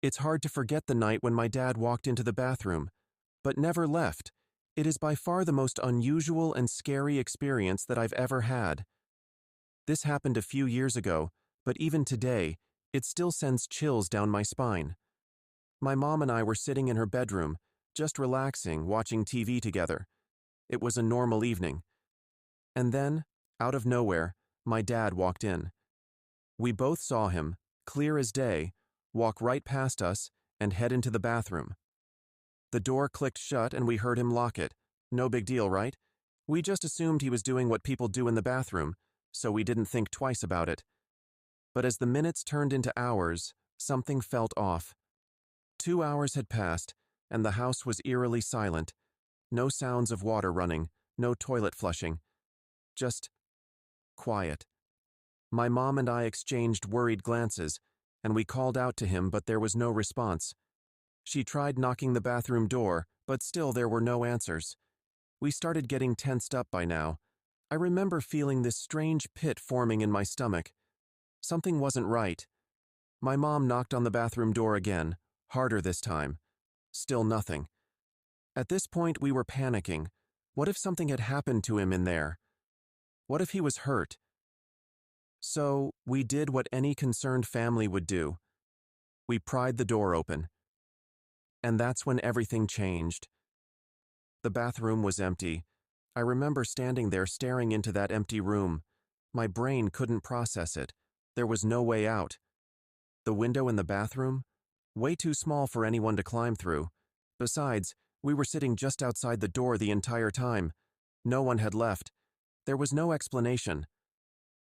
It's hard to forget the night when my dad walked into the bathroom, but never left. It is by far the most unusual and scary experience that I've ever had. This happened a few years ago, but even today, it still sends chills down my spine. My mom and I were sitting in her bedroom, just relaxing, watching TV together. It was a normal evening. And then, out of nowhere, my dad walked in. We both saw him, clear as day, walk right past us and head into the bathroom. The door clicked shut and we heard him lock it. No big deal, right? We just assumed he was doing what people do in the bathroom, so we didn't think twice about it. But as the minutes turned into hours, something felt off. 2 hours had passed, and the house was eerily silent. No sounds of water running, no toilet flushing. Just quiet. My mom and I exchanged worried glances, and we called out to him, but there was no response. She tried knocking the bathroom door, but still there were no answers. We started getting tensed up by now. I remember feeling this strange pit forming in my stomach. Something wasn't right. My mom knocked on the bathroom door again, harder this time. Still nothing. At this point, we were panicking. What if something had happened to him in there? What if he was hurt? So, we did what any concerned family would do. We pried the door open. And that's when everything changed. The bathroom was empty. I remember standing there staring into that empty room. My brain couldn't process it. There was no way out. The window in the bathroom? Way too small for anyone to climb through. Besides, we were sitting just outside the door the entire time. No one had left. There was no explanation.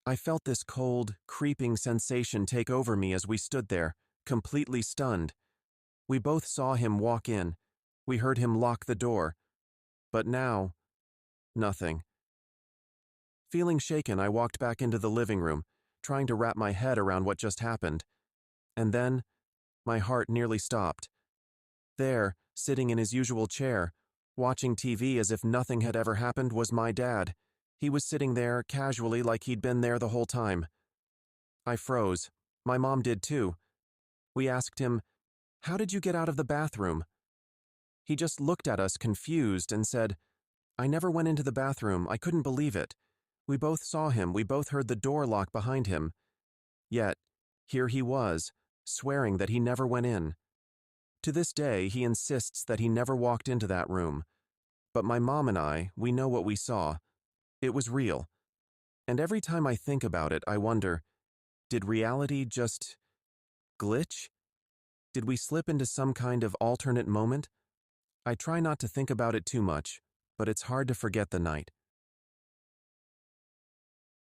I felt this cold, creeping sensation take over me as we stood there, completely stunned. We both saw him walk in. We heard him lock the door. But now, nothing. Feeling shaken, I walked back into the living room, trying to wrap my head around what just happened. And then, my heart nearly stopped. There, sitting in his usual chair, watching TV as if nothing had ever happened, was my dad. He was sitting there, casually, like he'd been there the whole time. I froze. My mom did too. We asked him, "How did you get out of the bathroom?" He just looked at us, confused, and said, "I never went into the bathroom. I couldn't believe it. We both saw him. We both heard the door lock behind him. Yet, here he was, swearing that he never went in." To this day, he insists that he never walked into that room. But my mom and I, we know what we saw. It was real. And every time I think about it, I wonder, did reality just glitch? Did we slip into some kind of alternate moment? I try not to think about it too much, but it's hard to forget the night.